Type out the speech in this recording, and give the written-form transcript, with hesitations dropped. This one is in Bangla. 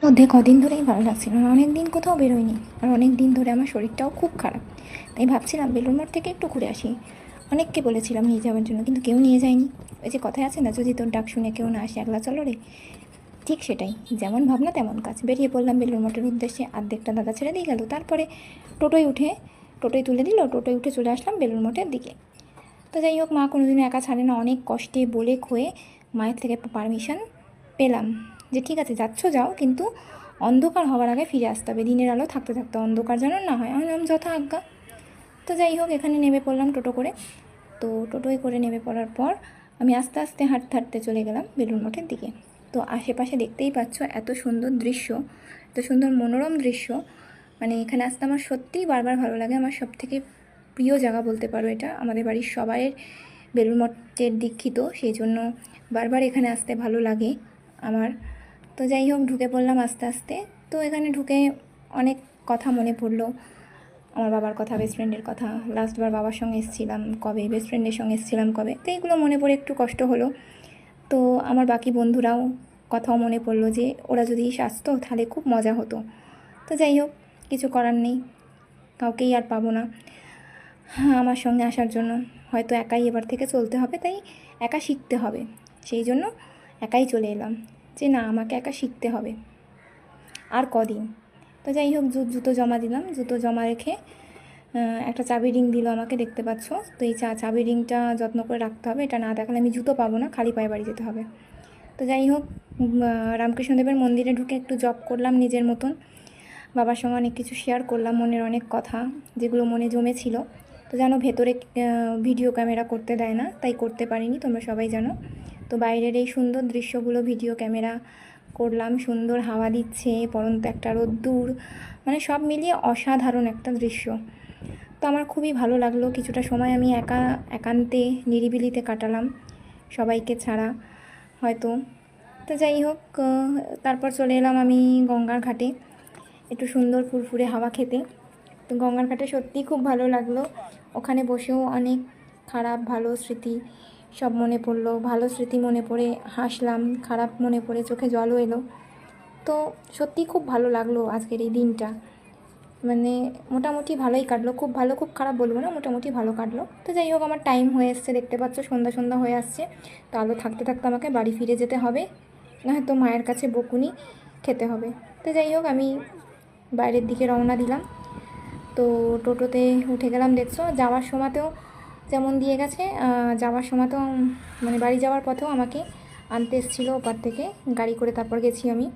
মধ্যে কদিন ধরেই ভালো লাগছিল না, অনেক দিন কোথাও বেরোয়নি, আর অনেক দিন ধরে আমার শরীরটাও খুব খারাপ। তাই ভাবছিলাম বেলুড় মঠ থেকে একটু ঘুরে আসি। অনেককে বলেছিলাম নিয়ে যাওয়ার জন্য, কিন্তু কেউ নিয়ে যায়নি। ওই যে কথায় আছে না, যদি তোর ডাক শুনে কেউ না আসে একলা চলো রে, ঠিক সেটাই। যেমন ভাবনা তেমন কাজ। বেরিয়ে পড়লাম বেলুড় মঠের উদ্দেশ্যে। অর্ধেকটা দাদা ছেড়ে দিয়ে গেল, তারপরে টোটোয় তুলে দিল, টোটোয় উঠে চলে আসলাম বেলুড় মঠের দিকে। তো যাই হোক, মা কোনোদিনও একা ছাড়ে না, অনেক কষ্টে বলে ক্ষয়ে মায়ের থেকে পারমিশন পেলাম যে ঠিক আছে যাচ্ছ যাও, কিন্তু অন্ধকার হওয়ার আগে ফিরে আসতে হবে, দিনের আলো থাকতে থাকতে অন্ধকার যেন না হয়। আমি বললাম যথা আজ্ঞা। তো যাই হোক, এখানে নেমে পড়লাম টোটো করে। তো টোটোয় করে নেমে পড়ার পর আমি আস্তে আস্তে হাঁটতে হাঁটতে চলে গেলাম বেলুড় মঠের দিকে। তো আশেপাশে দেখতেই পাচ্ছ এত সুন্দর দৃশ্য, এত সুন্দর মনোরম দৃশ্য। মানে এখানে আসতে আমার সত্যিই বারবার ভালো লাগে। আমার সবথেকে প্রিয় জায়গা বলতে পারো এটা। আমাদের বাড়ির সবাইয়ের বেলুড় মঠের দীক্ষিত, সেই জন্য বারবার এখানে আসতে ভালো লাগে আমার। তো যাই হোক, ঢুকে পড়লাম আস্তে আস্তে। তো এখানে ঢুকে অনেক কথা মনে পড়লো, আমার বাবার কথা, বেস্ট ফ্রেন্ডের কথা। লাস্টবার বাবার সঙ্গে এসেছিলাম কবে, বেস্ট ফ্রেন্ডের সঙ্গে এসেছিলাম কবে, তো এইগুলো মনে পড়ে একটু কষ্ট হলো। তো আমার বাকি বন্ধুরাও কথাও মনে পড়লো যে ওরা যদি আসতো তাহলে খুব মজা হতো। তো যাই হোক, কিছু করার নেই, কাউকেই আর পাবো না আমার সঙ্গে আসার জন্য। হয়তো একাই এবার থেকে চলতে হবে, তাই একা শিখতে হবে। সেই জন্য একাই চলে এলাম, যে না আমাকে একা শিখতে হবে আর কদিন। তো যাই হোক, জুতো জমা দিলাম। জুতো জমা রেখে একটা চাবি রিং দিল আমাকে, দেখতে পাচ্ছ। তো এই চাবি রিংটা যত্ন করে রাখতে হবে, এটা না দেখালে আমি জুতো পাবো না, খালি পায়ে বাড়ি যেতে হবে। তো যাই হোক, রামকৃষ্ণদেবের মন্দিরে ঢুকে একটু জপ করলাম নিজের মতন। বাবার সঙ্গে অনেক কিছু শেয়ার করলাম, মনের অনেক কথা যেগুলো মনে জমেছিল। তো জানো, ভেতরে ভিডিও ক্যামেরা করতে দেয় না, তাই করতে পারিনি, তোমরা সবাই জানো। তো বাইরের এই সুন্দর দৃশ্যগুলো ভিডিও ক্যামেরা করলাম। সুন্দর হাওয়া দিচ্ছে, পরন্ত একটা রোদ্দুর, মানে সব মিলিয়ে অসাধারণ একটা দৃশ্য। তো আমার খুবই ভালো লাগলো। কিছুটা সময় আমি একান্তে নিরিবিলিতে কাটালাম, সবাইকে ছাড়া হয়তো। তো যাই হোক, তারপর চলে এলাম আমি গঙ্গার ঘাটে একটু সুন্দর ফুরফুরে হাওয়া খেতে। তো গঙ্গার ঘাটে সত্যিই খুব ভালো লাগলো। ওখানে বসেও অনেক খারাপ ভালো স্মৃতি সব মনে পড়লো। ভালো স্মৃতি মনে পড়ে হাসলাম, খারাপ মনে পড়ে চোখে জলও এলো। তো সত্যিই খুব ভালো লাগলো আজকের এই দিনটা। মানে মোটামুটি ভালোই কাটলো, খুব ভালো খুব খারাপ বলবো না, মোটামুটি ভালো কাটলো। তো যাই হোক, আমার টাইম হয়ে এসছে, দেখতে পাচ্ছ সন্ধ্যা সন্ধ্যা হয়ে আসছে। তো আলো থাকতে থাকতে আমাকে বাড়ি ফিরে যেতে হবে, নয়তো মায়ের কাছে বকুনি খেতে হবে। তো যাই হোক, আমি বাইরের দিকে রওনা দিলাম। তো টোটোতে উঠে গেলাম। দেখছো, যাওয়ার সময়তেও যেমন দিয়ে গেছে, যাওয়ার সময়তেও মানে বাড়ি যাওয়ার পথেও আমাকে আনতে এসেছিলো ওপার থেকে গাড়ি করে, তারপর গেছি আমি।